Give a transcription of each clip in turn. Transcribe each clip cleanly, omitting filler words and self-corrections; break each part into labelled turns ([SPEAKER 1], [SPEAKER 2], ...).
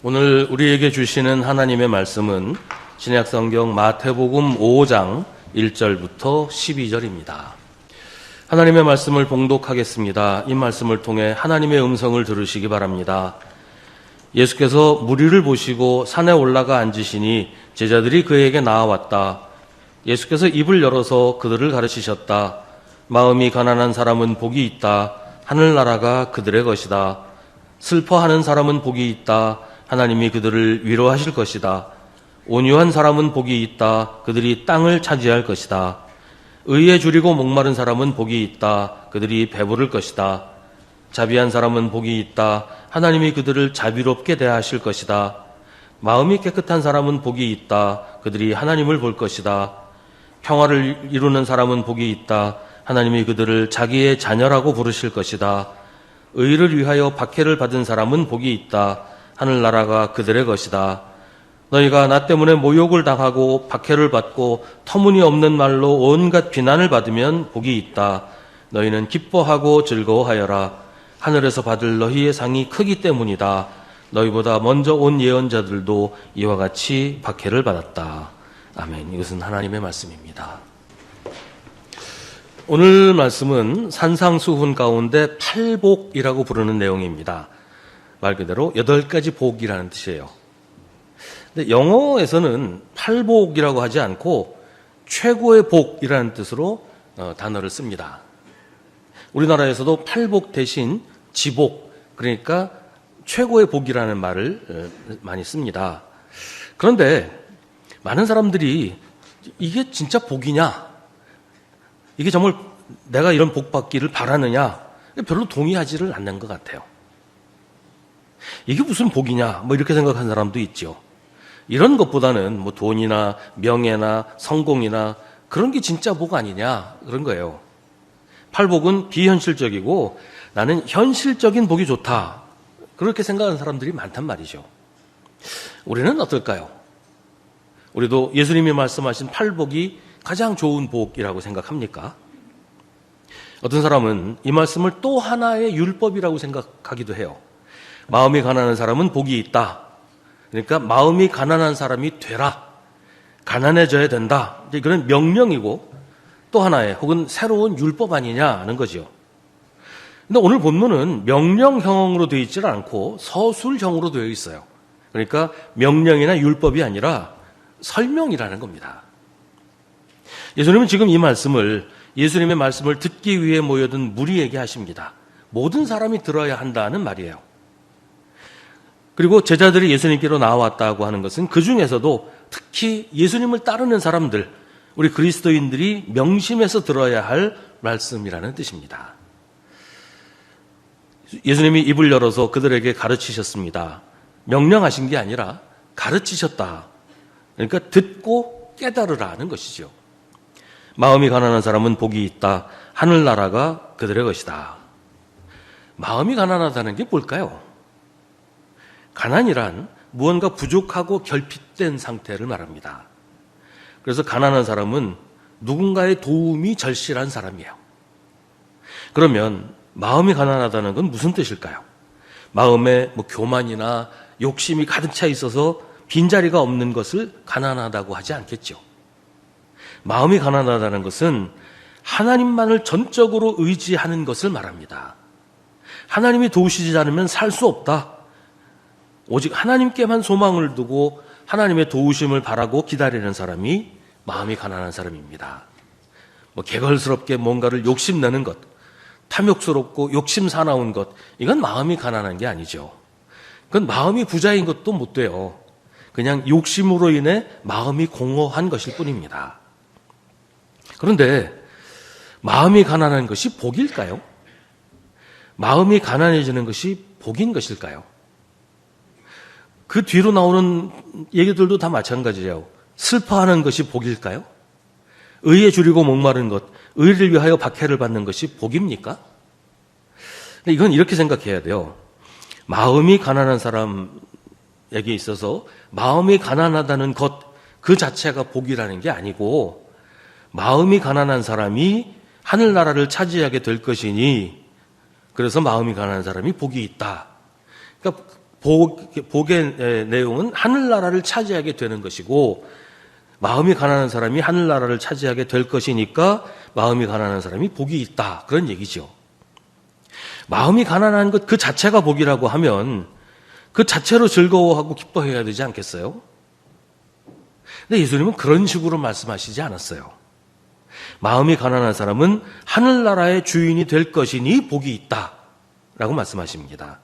[SPEAKER 1] 오늘 우리에게 주시는 하나님의 말씀은 신약성경 마태복음 5장 1절부터 12절입니다. 하나님의 말씀을 봉독하겠습니다. 이 말씀을 통해 하나님의 음성을 들으시기 바랍니다. 예수께서 무리를 보시고 산에 올라가 앉으시니 제자들이 그에게 나아왔다. 예수께서 입을 열어서 그들을 가르치셨다. 마음이 가난한 사람은 복이 있다. 하늘나라가 그들의 것이다. 슬퍼하는 사람은 복이 있다. 하나님이 그들을 위로하실 것이다. 온유한 사람은 복이 있다. 그들이 땅을 차지할 것이다. 의에 줄이고 목마른 사람은 복이 있다. 그들이 배부를 것이다. 자비한 사람은 복이 있다. 하나님이 그들을 자비롭게 대하실 것이다. 마음이 깨끗한 사람은 복이 있다. 그들이 하나님을 볼 것이다. 평화를 이루는 사람은 복이 있다. 하나님이 그들을 자기의 자녀라고 부르실 것이다. 의를 위하여 박해를 받은 사람은 복이 있다. 하늘나라가 그들의 것이다. 너희가 나 때문에 모욕을 당하고 박해를 받고 터무니없는 말로 온갖 비난을 받으면 복이 있다. 너희는 기뻐하고 즐거워하여라. 하늘에서 받을 너희의 상이 크기 때문이다. 너희보다 먼저 온 예언자들도 이와 같이 박해를 받았다. 아멘. 이것은 하나님의 말씀입니다. 오늘 말씀은 산상수훈 가운데 팔복이라고 부르는 내용입니다. 말 그대로 8가지 복이라는 뜻이에요. 근데 영어에서는 팔복이라고 하지 않고 최고의 복이라는 뜻으로 단어를 씁니다. 우리나라에서도 팔복 대신 지복, 그러니까 최고의 복이라는 말을 많이 씁니다. 그런데 많은 사람들이 이게 진짜 복이냐? 이게 정말 내가 이런 복 받기를 바라느냐? 별로 동의하지를 않는 것 같아요. 이게 무슨 복이냐? 이렇게 생각하는 사람도 있죠. 이런 것보다는 돈이나 명예나 성공이나 그런 게 진짜 복 아니냐? 그런 거예요. 팔복은 비현실적이고 나는 현실적인 복이 좋다. 그렇게 생각하는 사람들이 많단 말이죠. 우리는 어떨까요? 우리도 예수님이 말씀하신 팔복이 가장 좋은 복이라고 생각합니까? 어떤 사람은 이 말씀을 또 하나의 율법이라고 생각하기도 해요. 마음이 가난한 사람은 복이 있다. 그러니까 마음이 가난한 사람이 되라. 가난해져야 된다. 이건 명령이고 또 하나의 혹은 새로운 율법 아니냐는 거죠. 근데 오늘 본문은 명령형으로 되어 있지 않고 서술형으로 되어 있어요. 그러니까 명령이나 율법이 아니라 설명이라는 겁니다. 예수님은 지금 이 말씀을 예수님의 말씀을 듣기 위해 모여든 무리에게 하십니다. 모든 사람이 들어야 한다는 말이에요. 그리고 제자들이 예수님께로 나왔다고 하는 것은 그 중에서도 특히 예수님을 따르는 사람들, 우리 그리스도인들이 명심해서 들어야 할 말씀이라는 뜻입니다. 예수님이 입을 열어서 그들에게 가르치셨습니다. 명령하신 게 아니라 가르치셨다. 그러니까 듣고 깨달으라는 것이죠. 마음이 가난한 사람은 복이 있다. 하늘나라가 그들의 것이다. 마음이 가난하다는 게 뭘까요? 가난이란 무언가 부족하고 결핍된 상태를 말합니다. 그래서 가난한 사람은 누군가의 도움이 절실한 사람이에요. 그러면 마음이 가난하다는 건 무슨 뜻일까요? 마음에 교만이나 욕심이 가득 차 있어서 빈자리가 없는 것을 가난하다고 하지 않겠죠. 마음이 가난하다는 것은 하나님만을 전적으로 의지하는 것을 말합니다. 하나님이 도우시지 않으면 살 수 없다. 오직 하나님께만 소망을 두고 하나님의 도우심을 바라고 기다리는 사람이 마음이 가난한 사람입니다. 개걸스럽게 뭔가를 욕심내는 것, 탐욕스럽고 욕심 사나운 것, 이건 마음이 가난한 게 아니죠. 그건 마음이 부자인 것도 못 돼요. 그냥 욕심으로 인해 마음이 공허한 것일 뿐입니다. 그런데 마음이 가난한 것이 복일까요? 마음이 가난해지는 것이 복인 것일까요? 그 뒤로 나오는 얘기들도 다 마찬가지예요. 슬퍼하는 것이 복일까요? 의에 줄이고 목마른 것, 의를 위하여 박해를 받는 것이 복입니까? 근데 이건 이렇게 생각해야 돼요. 마음이 가난한 사람에게 있어서 마음이 가난하다는 것 그 자체가 복이라는 게 아니고 마음이 가난한 사람이 하늘나라를 차지하게 될 것이니 그래서 마음이 가난한 사람이 복이 있다. 그러니까 복의 내용은 하늘나라를 차지하게 되는 것이고, 마음이 가난한 사람이 하늘나라를 차지하게 될 것이니까 마음이 가난한 사람이 복이 있다, 그런 얘기죠. 마음이 가난한 것 그 자체가 복이라고 하면 그 자체로 즐거워하고 기뻐해야 되지 않겠어요? 근데 예수님은 그런 식으로 말씀하시지 않았어요. 마음이 가난한 사람은 하늘나라의 주인이 될 것이니 복이 있다 라고 말씀하십니다.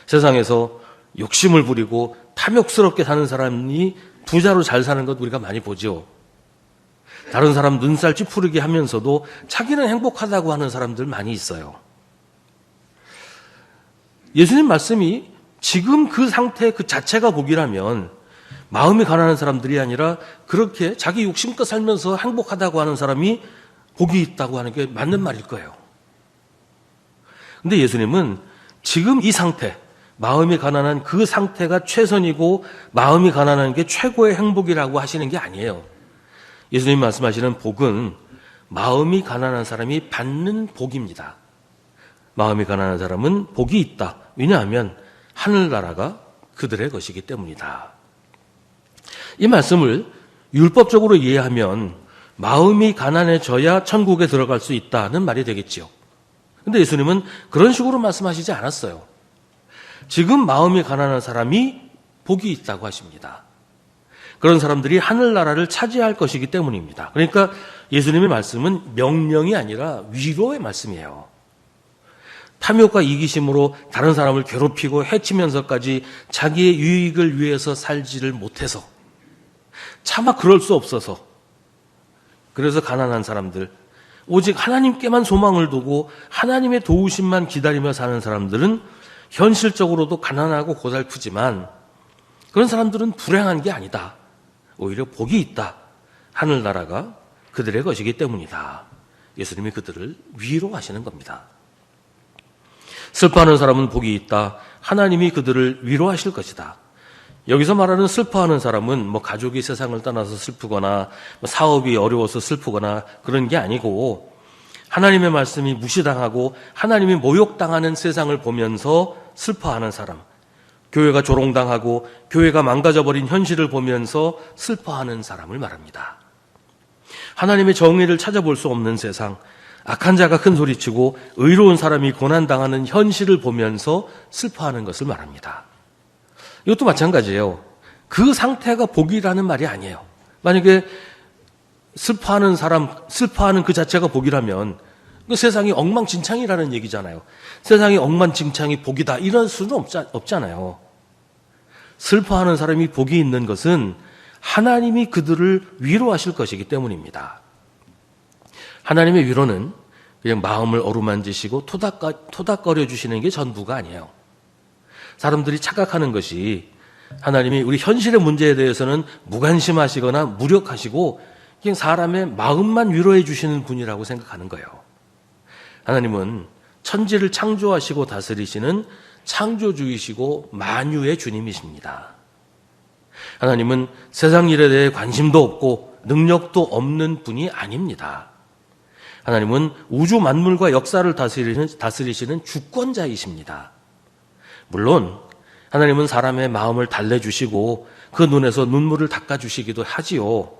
[SPEAKER 1] 세상에서 욕심을 부리고 탐욕스럽게 사는 사람이 부자로 잘 사는 것 우리가 많이 보죠. 다른 사람 눈살 찌푸리게 하면서도 자기는 행복하다고 하는 사람들 많이 있어요. 예수님 말씀이 지금 그 상태 그 자체가 복이라면 마음이 가난한 사람들이 아니라 그렇게 자기 욕심껏 살면서 행복하다고 하는 사람이 복이 있다고 하는 게 맞는 말일 거예요. 근데 예수님은 지금 이 상태, 마음이 가난한 그 상태가 최선이고 마음이 가난한 게 최고의 행복이라고 하시는 게 아니에요. 예수님 말씀하시는 복은 마음이 가난한 사람이 받는 복입니다. 마음이 가난한 사람은 복이 있다. 왜냐하면 하늘나라가 그들의 것이기 때문이다. 이 말씀을 율법적으로 이해하면 마음이 가난해져야 천국에 들어갈 수 있다는 말이 되겠지요. 그런데 예수님은 그런 식으로 말씀하시지 않았어요. 지금 마음이 가난한 사람이 복이 있다고 하십니다. 그런 사람들이 하늘나라를 차지할 것이기 때문입니다. 그러니까 예수님의 말씀은 명령이 아니라 위로의 말씀이에요. 탐욕과 이기심으로 다른 사람을 괴롭히고 해치면서까지 자기의 유익을 위해서 살지를 못해서 차마 그럴 수 없어서 그래서 가난한 사람들, 오직 하나님께만 소망을 두고 하나님의 도우심만 기다리며 사는 사람들은 현실적으로도 가난하고 고달프지만 그런 사람들은 불행한 게 아니다. 오히려 복이 있다. 하늘나라가 그들의 것이기 때문이다. 예수님이 그들을 위로하시는 겁니다. 슬퍼하는 사람은 복이 있다. 하나님이 그들을 위로하실 것이다. 여기서 말하는 슬퍼하는 사람은 가족이 세상을 떠나서 슬프거나 사업이 어려워서 슬프거나 그런 게 아니고 하나님의 말씀이 무시당하고 하나님이 모욕당하는 세상을 보면서 슬퍼하는 사람, 교회가 조롱당하고 교회가 망가져버린 현실을 보면서 슬퍼하는 사람을 말합니다. 하나님의 정의를 찾아볼 수 없는 세상, 악한 자가 큰 소리치고 의로운 사람이 고난당하는 현실을 보면서 슬퍼하는 것을 말합니다. 이것도 마찬가지예요. 그 상태가 복이라는 말이 아니에요. 만약에 슬퍼하는 사람, 슬퍼하는 그 자체가 복이라면 그 세상이 엉망진창이라는 얘기잖아요. 세상이 엉망진창이 복이다 이럴 수는 없잖아요. 슬퍼하는 사람이 복이 있는 것은 하나님이 그들을 위로하실 것이기 때문입니다. 하나님의 위로는 그냥 마음을 어루만지시고 토닥거려 주시는 게 전부가 아니에요. 사람들이 착각하는 것이 하나님이 우리 현실의 문제에 대해서는 무관심하시거나 무력하시고 그냥 사람의 마음만 위로해 주시는 분이라고 생각하는 거예요. 하나님은 천지를 창조하시고 다스리시는 창조주이시고 만유의 주님이십니다. 하나님은 세상 일에 대해 관심도 없고 능력도 없는 분이 아닙니다. 하나님은 우주 만물과 역사를 다스리시는 주권자이십니다. 물론 하나님은 사람의 마음을 달래주시고 그 눈에서 눈물을 닦아주시기도 하지요.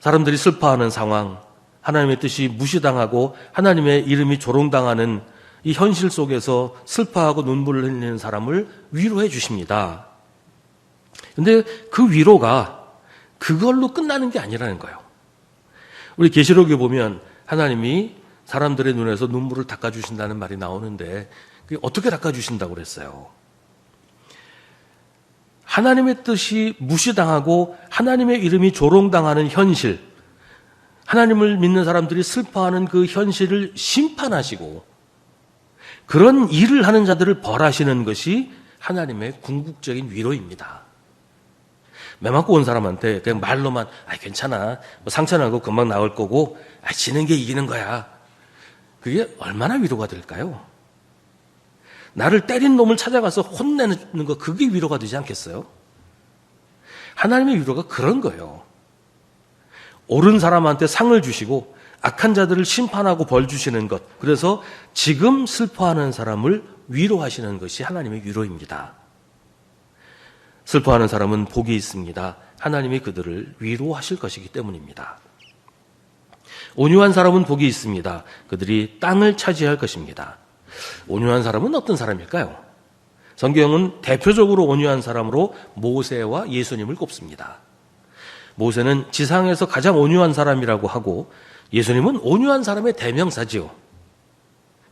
[SPEAKER 1] 사람들이 슬퍼하는 상황, 하나님의 뜻이 무시당하고 하나님의 이름이 조롱당하는 이 현실 속에서 슬퍼하고 눈물을 흘리는 사람을 위로해 주십니다. 그런데 그 위로가 그걸로 끝나는 게 아니라는 거예요. 우리 계시록에 보면 하나님이 사람들의 눈에서 눈물을 닦아주신다는 말이 나오는데 그게 어떻게 닦아주신다고 그랬어요? 하나님의 뜻이 무시당하고 하나님의 이름이 조롱당하는 현실, 하나님을 믿는 사람들이 슬퍼하는 그 현실을 심판하시고 그런 일을 하는 자들을 벌하시는 것이 하나님의 궁극적인 위로입니다. 매 맞고 온 사람한테 그냥 말로만 괜찮아, 상처나고 금방 나을 거고 지는 게 이기는 거야. 그게 얼마나 위로가 될까요? 나를 때린 놈을 찾아가서 혼내는 거, 그게 위로가 되지 않겠어요? 하나님의 위로가 그런 거예요. 옳은 사람한테 상을 주시고 악한 자들을 심판하고 벌 주시는 것. 그래서 지금 슬퍼하는 사람을 위로하시는 것이 하나님의 위로입니다. 슬퍼하는 사람은 복이 있습니다. 하나님이 그들을 위로하실 것이기 때문입니다. 온유한 사람은 복이 있습니다. 그들이 땅을 차지할 것입니다. 온유한 사람은 어떤 사람일까요? 성경은 대표적으로 온유한 사람으로 모세와 예수님을 꼽습니다. 모세는 지상에서 가장 온유한 사람이라고 하고 예수님은 온유한 사람의 대명사지요.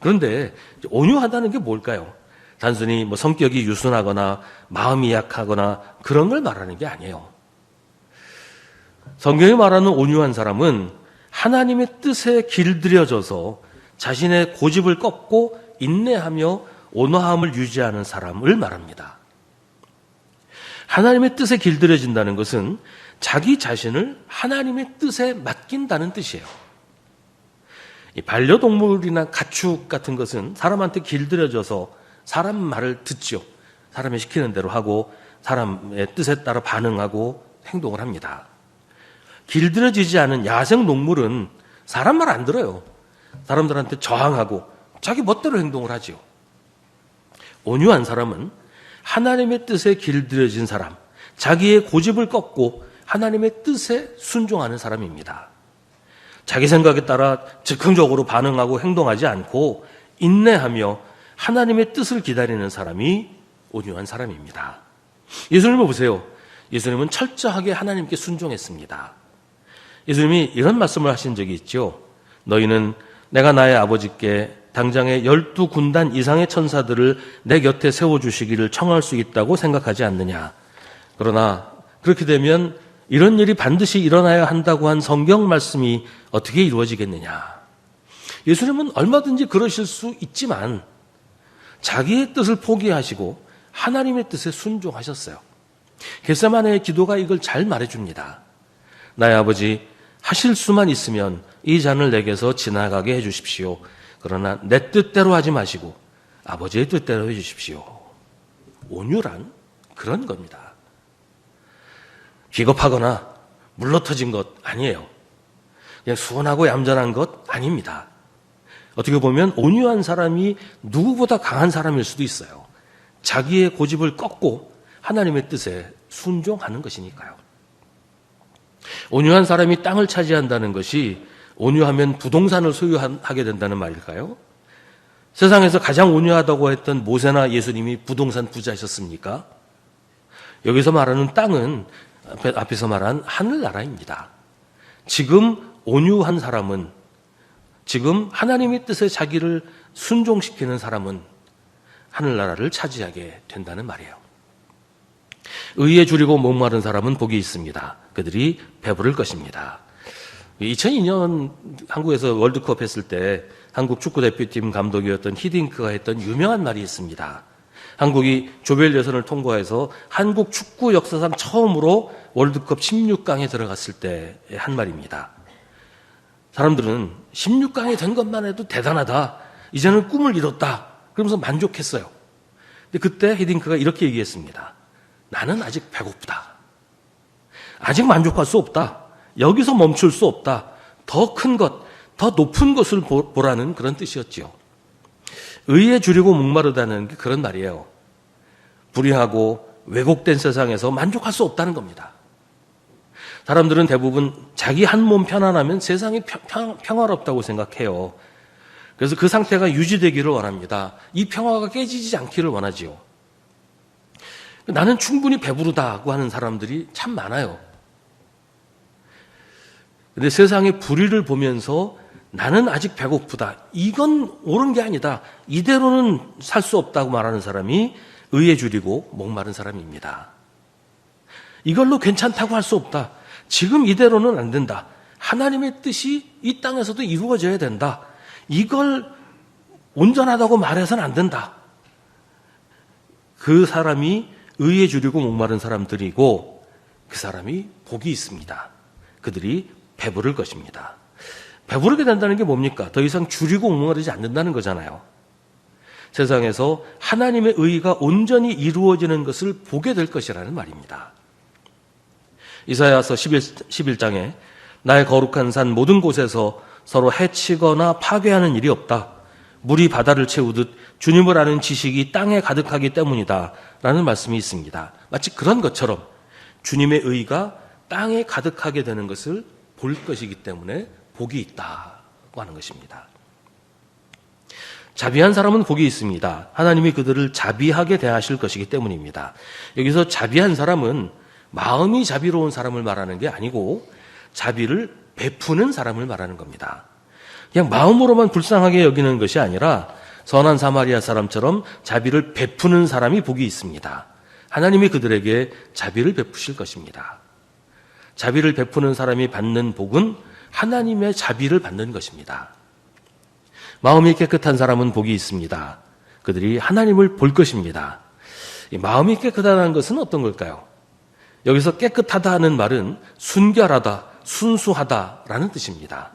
[SPEAKER 1] 그런데 온유하다는 게 뭘까요? 단순히 성격이 유순하거나 마음이 약하거나 그런 걸 말하는 게 아니에요. 성경이 말하는 온유한 사람은 하나님의 뜻에 길들여져서 자신의 고집을 꺾고 인내하며 온화함을 유지하는 사람을 말합니다. 하나님의 뜻에 길들여진다는 것은 자기 자신을 하나님의 뜻에 맡긴다는 뜻이에요. 이 반려동물이나 가축 같은 것은 사람한테 길들여져서 사람 말을 듣죠. 사람이 시키는 대로 하고 사람의 뜻에 따라 반응하고 행동을 합니다. 길들여지지 않은 야생 동물은 사람 말 안 들어요. 사람들한테 저항하고 자기 멋대로 행동을 하지요. 온유한 사람은 하나님의 뜻에 길들여진 사람, 자기의 고집을 꺾고 하나님의 뜻에 순종하는 사람입니다. 자기 생각에 따라 즉흥적으로 반응하고 행동하지 않고 인내하며 하나님의 뜻을 기다리는 사람이 온유한 사람입니다. 예수님을 보세요. 예수님은 철저하게 하나님께 순종했습니다. 예수님이 이런 말씀을 하신 적이 있죠. 너희는 내가 나의 아버지께 당장에 12군단 이상의 천사들을 내 곁에 세워주시기를 청할 수 있다고 생각하지 않느냐. 그러나 그렇게 되면 이런 일이 반드시 일어나야 한다고 한 성경 말씀이 어떻게 이루어지겠느냐. 예수님은 얼마든지 그러실 수 있지만 자기의 뜻을 포기하시고 하나님의 뜻에 순종하셨어요. 겟세마네의 기도가 이걸 잘 말해줍니다. 나의 아버지, 하실 수만 있으면 이 잔을 내게서 지나가게 해주십시오. 그러나 내 뜻대로 하지 마시고 아버지의 뜻대로 해주십시오. 온유란 그런 겁니다. 기겁하거나 물러터진 것 아니에요. 그냥 수원하고 얌전한 것 아닙니다. 어떻게 보면 온유한 사람이 누구보다 강한 사람일 수도 있어요. 자기의 고집을 꺾고 하나님의 뜻에 순종하는 것이니까요. 온유한 사람이 땅을 차지한다는 것이 온유하면 부동산을 소유하게 된다는 말일까요? 세상에서 가장 온유하다고 했던 모세나 예수님이 부동산 부자이셨습니까? 여기서 말하는 땅은 앞에서 말한 하늘나라입니다. 지금 온유한 사람은, 지금 하나님의 뜻에 자기를 순종시키는 사람은 하늘나라를 차지하게 된다는 말이에요. 의에 줄이고 목마른 사람은 복이 있습니다. 그들이 배부를 것입니다. 2002년 한국에서 월드컵 했을 때 한국 축구대표팀 감독이었던 히딩크가 했던 유명한 말이 있습니다. 한국이 조별 예선을 통과해서 한국 축구 역사상 처음으로 월드컵 16강에 들어갔을 때 한 말입니다. 사람들은 16강에 된 것만 해도 대단하다. 이제는 꿈을 이뤘다. 그러면서 만족했어요. 근데 그때 히딩크가 이렇게 얘기했습니다. 나는 아직 배고프다. 아직 만족할 수 없다. 여기서 멈출 수 없다. 더 큰 것, 더 높은 것을 보라는 그런 뜻이었지요. 의에 줄이고 목마르다는 게 그런 말이에요. 불의하고 왜곡된 세상에서 만족할 수 없다는 겁니다. 사람들은 대부분 자기 한 몸 편안하면 세상이 평화롭다고 생각해요. 그래서 그 상태가 유지되기를 원합니다. 이 평화가 깨지지 않기를 원하지요. 나는 충분히 배부르다고 하는 사람들이 참 많아요. 근데 세상의 불의를 보면서 나는 아직 배고프다. 이건 옳은 게 아니다. 이대로는 살 수 없다고 말하는 사람이 의에 줄이고 목마른 사람입니다. 이걸로 괜찮다고 할 수 없다. 지금 이대로는 안 된다. 하나님의 뜻이 이 땅에서도 이루어져야 된다. 이걸 온전하다고 말해서는 안 된다. 그 사람이 의에 줄이고 목마른 사람들이고 그 사람이 복이 있습니다. 그들이 배부를 것입니다. 배부르게 된다는 게 뭡니까? 더 이상 줄이고 목마르지 않는다는 거잖아요. 세상에서 하나님의 의가 온전히 이루어지는 것을 보게 될 것이라는 말입니다. 이사야서 11장에 나의 거룩한 산 모든 곳에서 서로 해치거나 파괴하는 일이 없다. 물이 바다를 채우듯 주님을 아는 지식이 땅에 가득하기 때문이다 라는 말씀이 있습니다. 마치 그런 것처럼 주님의 의가 땅에 가득하게 되는 것을 볼 것이기 때문에 복이 있다고 하는 것입니다. 자비한 사람은 복이 있습니다. 하나님이 그들을 자비하게 대하실 것이기 때문입니다. 여기서 자비한 사람은 마음이 자비로운 사람을 말하는 게 아니고 자비를 베푸는 사람을 말하는 겁니다. 그냥 마음으로만 불쌍하게 여기는 것이 아니라 선한 사마리아 사람처럼 자비를 베푸는 사람이 복이 있습니다. 하나님이 그들에게 자비를 베푸실 것입니다. 자비를 베푸는 사람이 받는 복은 하나님의 자비를 받는 것입니다. 마음이 깨끗한 사람은 복이 있습니다. 그들이 하나님을 볼 것입니다. 이 마음이 깨끗하다는 것은 어떤 걸까요? 여기서 깨끗하다는 말은 순결하다, 순수하다라는 뜻입니다.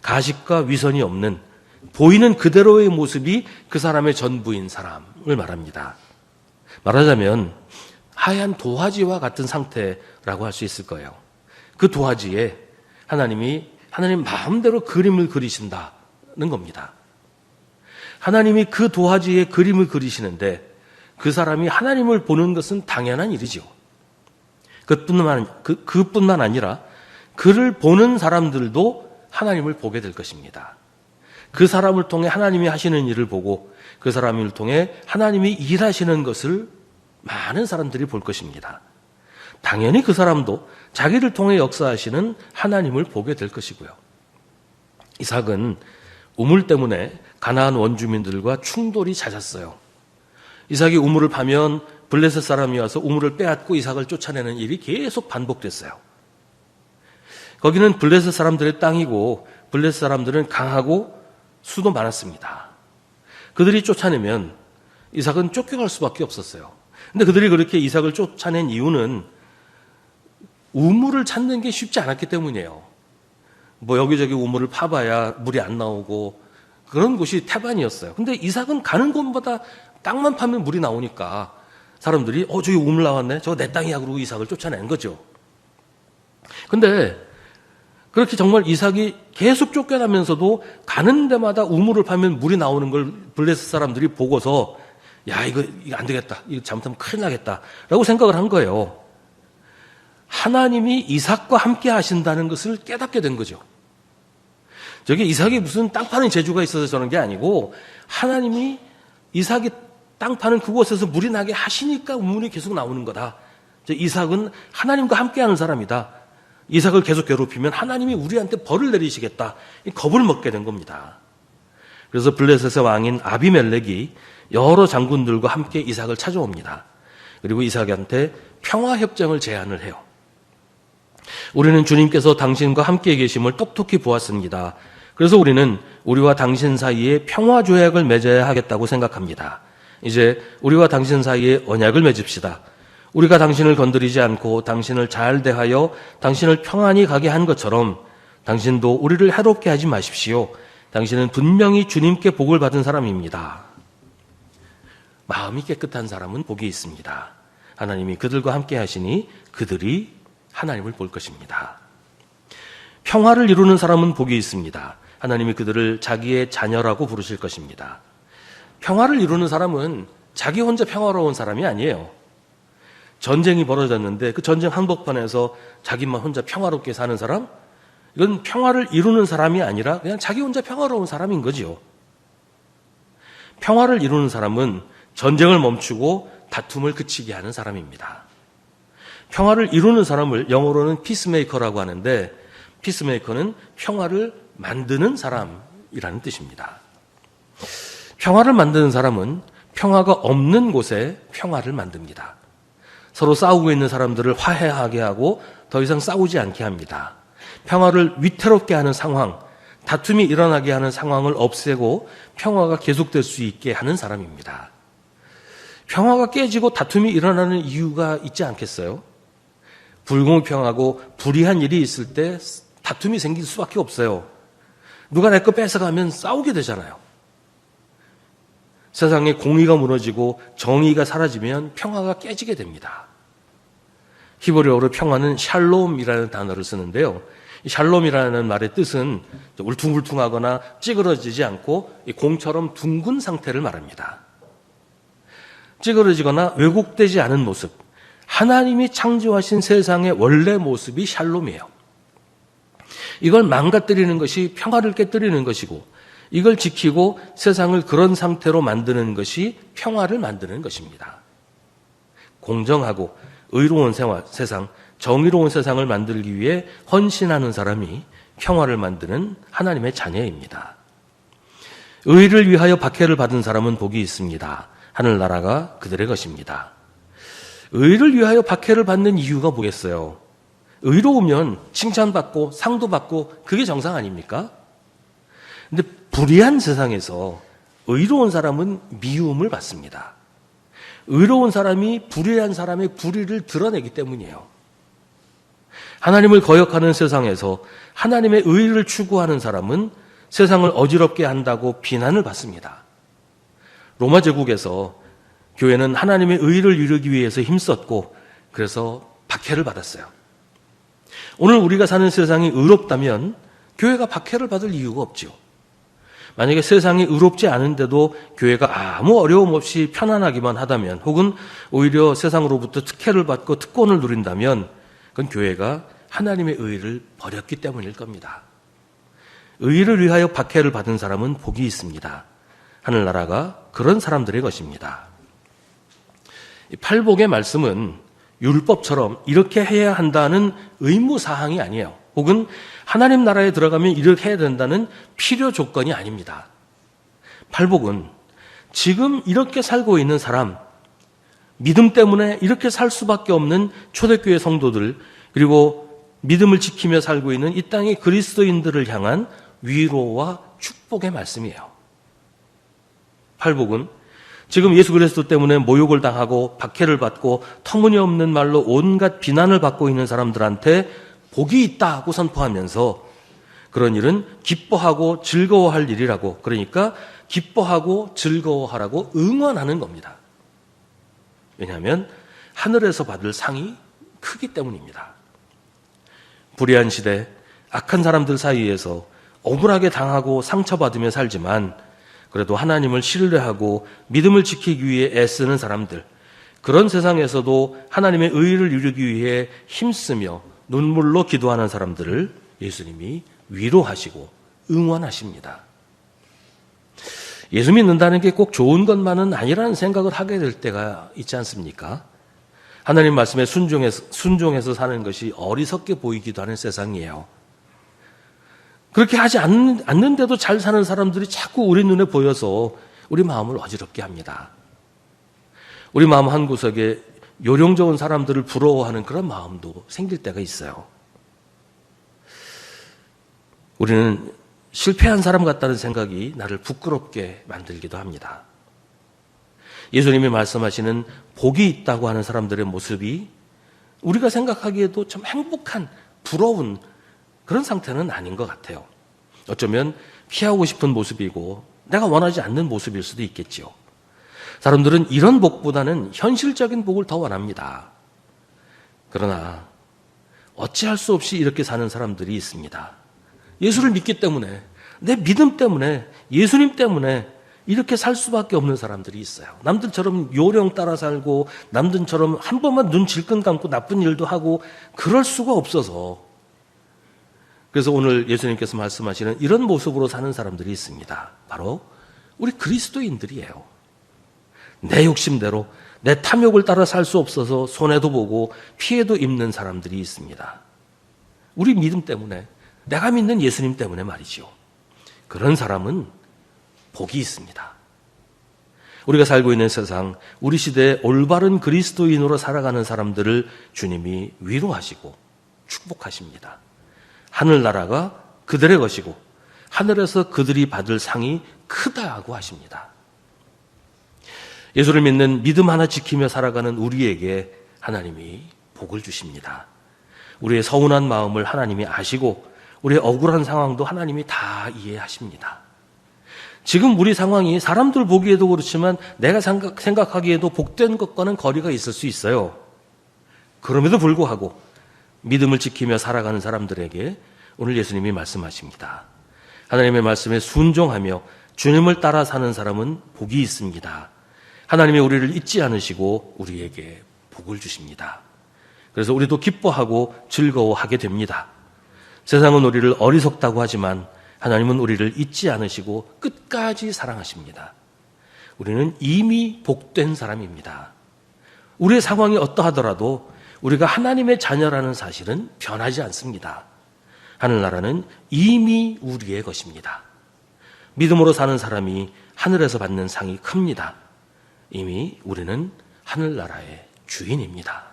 [SPEAKER 1] 가식과 위선이 없는 보이는 그대로의 모습이 그 사람의 전부인 사람을 말합니다. 말하자면 하얀 도화지와 같은 상태라고 할 수 있을 거예요. 그 도화지에 하나님 마음대로 그림을 그리신다는 겁니다. 하나님이 그 도화지에 그림을 그리시는데 그 사람이 하나님을 보는 것은 당연한 일이죠. 그뿐만 아니라 그를 보는 사람들도 하나님을 보게 될 것입니다. 그 사람을 통해 하나님이 하시는 일을 보고 그 사람을 통해 하나님이 일하시는 것을 많은 사람들이 볼 것입니다. 당연히 그 사람도 자기를 통해 역사하시는 하나님을 보게 될 것이고요. 이삭은 우물 때문에 가나안 원주민들과 충돌이 잦았어요. 이삭이 우물을 파면 블레셋 사람이 와서 우물을 빼앗고 이삭을 쫓아내는 일이 계속 반복됐어요. 거기는 블레셋 사람들의 땅이고 블레셋 사람들은 강하고 수도 많았습니다. 그들이 쫓아내면 이삭은 쫓겨갈 수밖에 없었어요. 근데 그들이 그렇게 이삭을 쫓아낸 이유는 우물을 찾는 게 쉽지 않았기 때문이에요. 뭐 여기저기 우물을 파봐야 물이 안 나오고 그런 곳이 태반이었어요. 근데 이삭은 가는 곳마다 땅만 파면 물이 나오니까 사람들이 저기 우물 나왔네, 저거 내 땅이야 그러고 이삭을 쫓아낸 거죠. 근데 그렇게 정말 이삭이 계속 쫓겨나면서도 가는 데마다 우물을 파면 물이 나오는 걸 블레셋 사람들이 보고서 야 이거 안 되겠다, 이거 잘못하면 큰일 나겠다라고 생각을 한 거예요. 하나님이 이삭과 함께 하신다는 것을 깨닫게 된 거죠. 저게 이삭이 무슨 땅 파는 재주가 있어서 저런 게 아니고 하나님이 이삭이 땅 파는 그곳에서 물이 나게 하시니까 우물이 계속 나오는 거다. 이삭은 하나님과 함께하는 사람이다. 이삭을 계속 괴롭히면 하나님이 우리한테 벌을 내리시겠다. 겁을 먹게 된 겁니다. 그래서 블레셋의 왕인 아비멜렉이 여러 장군들과 함께 이삭을 찾아옵니다. 그리고 이삭한테 평화협정을 제안을 해요. 우리는 주님께서 당신과 함께 계심을 똑똑히 보았습니다. 그래서 우리는 우리와 당신 사이에 평화조약을 맺어야 하겠다고 생각합니다. 이제 우리와 당신 사이에 언약을 맺읍시다. 우리가 당신을 건드리지 않고 당신을 잘 대하여 당신을 평안히 가게 한 것처럼 당신도 우리를 해롭게 하지 마십시오. 당신은 분명히 주님께 복을 받은 사람입니다. 마음이 깨끗한 사람은 복이 있습니다. 하나님이 그들과 함께 하시니 그들이 하나님을 볼 것입니다. 평화를 이루는 사람은 복이 있습니다. 하나님이 그들을 자기의 자녀라고 부르실 것입니다. 평화를 이루는 사람은 자기 혼자 평화로운 사람이 아니에요. 전쟁이 벌어졌는데 그 전쟁 한복판에서 자기만 혼자 평화롭게 사는 사람? 이건 평화를 이루는 사람이 아니라 그냥 자기 혼자 평화로운 사람인 거지요. 평화를 이루는 사람은 전쟁을 멈추고 다툼을 그치게 하는 사람입니다. 평화를 이루는 사람을 영어로는 피스메이커라고 하는데 피스메이커는 평화를 만드는 사람이라는 뜻입니다. 평화를 만드는 사람은 평화가 없는 곳에 평화를 만듭니다. 서로 싸우고 있는 사람들을 화해하게 하고 더 이상 싸우지 않게 합니다. 평화를 위태롭게 하는 상황, 다툼이 일어나게 하는 상황을 없애고 평화가 계속될 수 있게 하는 사람입니다. 평화가 깨지고 다툼이 일어나는 이유가 있지 않겠어요? 불공평하고 불의한 일이 있을 때 다툼이 생길 수밖에 없어요. 누가 내 거 뺏어가면 싸우게 되잖아요. 세상에 공의가 무너지고 정의가 사라지면 평화가 깨지게 됩니다. 히브리어로 평화는 샬롬이라는 단어를 쓰는데요. 이 샬롬이라는 말의 뜻은 울퉁불퉁하거나 찌그러지지 않고 공처럼 둥근 상태를 말합니다. 찌그러지거나 왜곡되지 않은 모습, 하나님이 창조하신 세상의 원래 모습이 샬롬이에요. 이걸 망가뜨리는 것이 평화를 깨뜨리는 것이고, 이걸 지키고 세상을 그런 상태로 만드는 것이 평화를 만드는 것입니다. 공정하고 의로운 세상, 정의로운 세상을 만들기 위해 헌신하는 사람이 평화를 만드는 하나님의 자녀입니다. 의를 위하여 박해를 받은 사람은 복이 있습니다. 하늘나라가 그들의 것입니다. 의를 위하여 박해를 받는 이유가 뭐겠어요? 의로우면 칭찬받고 상도 받고 그게 정상 아닙니까? 근데 불의한 세상에서 의로운 사람은 미움을 받습니다. 의로운 사람이 불의한 사람의 불의를 드러내기 때문이에요. 하나님을 거역하는 세상에서 하나님의 의를 추구하는 사람은 세상을 어지럽게 한다고 비난을 받습니다. 로마 제국에서 교회는 하나님의 의를 이루기 위해서 힘썼고 그래서 박해를 받았어요. 오늘 우리가 사는 세상이 의롭다면 교회가 박해를 받을 이유가 없죠. 만약에 세상이 의롭지 않은데도 교회가 아무 어려움 없이 편안하기만 하다면, 혹은 오히려 세상으로부터 특혜를 받고 특권을 누린다면 그건 교회가 하나님의 의를 버렸기 때문일 겁니다. 의를 위하여 박해를 받은 사람은 복이 있습니다. 하늘나라가 그런 사람들의 것입니다. 팔복의 말씀은 율법처럼 이렇게 해야 한다는 의무사항이 아니에요. 혹은 하나님 나라에 들어가면 이렇게 해야 된다는 필요 조건이 아닙니다. 팔복은 지금 이렇게 살고 있는 사람, 믿음 때문에 이렇게 살 수밖에 없는 초대교회 성도들, 그리고 믿음을 지키며 살고 있는 이 땅의 그리스도인들을 향한 위로와 축복의 말씀이에요. 팔복은 지금 예수 그리스도 때문에 모욕을 당하고 박해를 받고 터무니없는 말로 온갖 비난을 받고 있는 사람들한테 복이 있다고 선포하면서 그런 일은 기뻐하고 즐거워할 일이라고, 그러니까 기뻐하고 즐거워하라고 응원하는 겁니다. 왜냐하면 하늘에서 받을 상이 크기 때문입니다. 불의한 시대, 악한 사람들 사이에서 억울하게 당하고 상처받으며 살지만 그래도 하나님을 신뢰하고 믿음을 지키기 위해 애쓰는 사람들, 그런 세상에서도 하나님의 의를 이루기 위해 힘쓰며 눈물로 기도하는 사람들을 예수님이 위로하시고 응원하십니다. 예수 믿는다는 게 꼭 좋은 것만은 아니라는 생각을 하게 될 때가 있지 않습니까? 하나님 말씀에 순종해서 사는 것이 어리석게 보이기도 하는 세상이에요. 그렇게 하지 않는데도 잘 사는 사람들이 자꾸 우리 눈에 보여서 우리 마음을 어지럽게 합니다. 우리 마음 한구석에 요령좋은 사람들을 부러워하는 그런 마음도 생길 때가 있어요. 우리는 실패한 사람 같다는 생각이 나를 부끄럽게 만들기도 합니다. 예수님이 말씀하시는 복이 있다고 하는 사람들의 모습이 우리가 생각하기에도 참 행복한, 부러운 그런 상태는 아닌 것 같아요. 어쩌면 피하고 싶은 모습이고 내가 원하지 않는 모습일 수도 있겠지요. 사람들은 이런 복보다는 현실적인 복을 더 원합니다. 그러나 어찌할 수 없이 이렇게 사는 사람들이 있습니다. 예수를 믿기 때문에, 내 믿음 때문에, 예수님 때문에 이렇게 살 수밖에 없는 사람들이 있어요. 남들처럼 요령 따라 살고 남들처럼 한 번만 눈 질끈 감고 나쁜 일도 하고 그럴 수가 없어서, 그래서 오늘 예수님께서 말씀하시는 이런 모습으로 사는 사람들이 있습니다. 바로 우리 그리스도인들이에요. 내 욕심대로 내 탐욕을 따라 살 수 없어서 손해도 보고 피해도 입는 사람들이 있습니다. 우리 믿음 때문에, 내가 믿는 예수님 때문에 말이죠. 그런 사람은 복이 있습니다. 우리가 살고 있는 세상, 우리 시대에 올바른 그리스도인으로 살아가는 사람들을 주님이 위로하시고 축복하십니다. 하늘나라가 그들의 것이고 하늘에서 그들이 받을 상이 크다고 하십니다. 예수를 믿는 믿음 하나 지키며 살아가는 우리에게 하나님이 복을 주십니다. 우리의 서운한 마음을 하나님이 아시고 우리의 억울한 상황도 하나님이 다 이해하십니다. 지금 우리 상황이 사람들 보기에도 그렇지만 내가 생각하기에도 복된 것과는 거리가 있을 수 있어요. 그럼에도 불구하고 믿음을 지키며 살아가는 사람들에게 오늘 예수님이 말씀하십니다. 하나님의 말씀에 순종하며 주님을 따라 사는 사람은 복이 있습니다. 하나님이 우리를 잊지 않으시고 우리에게 복을 주십니다. 그래서 우리도 기뻐하고 즐거워하게 됩니다. 세상은 우리를 어리석다고 하지만 하나님은 우리를 잊지 않으시고 끝까지 사랑하십니다. 우리는 이미 복된 사람입니다. 우리의 상황이 어떠하더라도 우리가 하나님의 자녀라는 사실은 변하지 않습니다. 하늘나라는 이미 우리의 것입니다. 믿음으로 사는 사람이 하늘에서 받는 상이 큽니다. 이미 우리는 하늘나라의 주인입니다.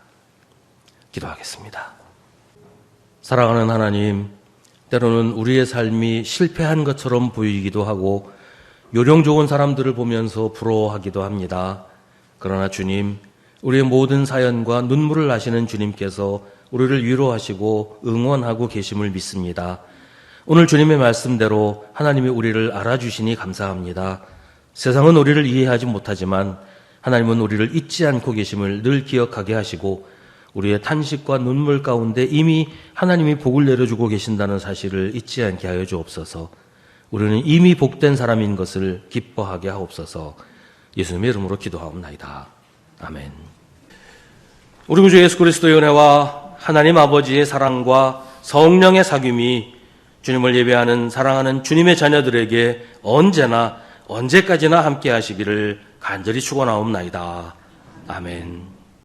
[SPEAKER 1] 기도하겠습니다. 사랑하는 하나님, 때로는 우리의 삶이 실패한 것처럼 보이기도 하고 요령 좋은 사람들을 보면서 부러워하기도 합니다. 그러나 주님, 우리의 모든 사연과 눈물을 아시는 주님께서 우리를 위로하시고 응원하고 계심을 믿습니다. 오늘 주님의 말씀대로 하나님이 우리를 알아주시니 감사합니다. 세상은 우리를 이해하지 못하지만 하나님은 우리를 잊지 않고 계심을 늘 기억하게 하시고 우리의 탄식과 눈물 가운데 이미 하나님이 복을 내려주고 계신다는 사실을 잊지 않게 하여 주옵소서. 우리는 이미 복된 사람인 것을 기뻐하게 하옵소서. 예수님의 이름으로 기도하옵나이다. 아멘. 우리 구주 예수 그리스도의 은혜와 하나님 아버지의 사랑과 성령의 사귐이 주님을 예배하는 사랑하는 주님의 자녀들에게 언제나 언제까지나 함께 하시기를 간절히 축원하옵나이다. 아멘.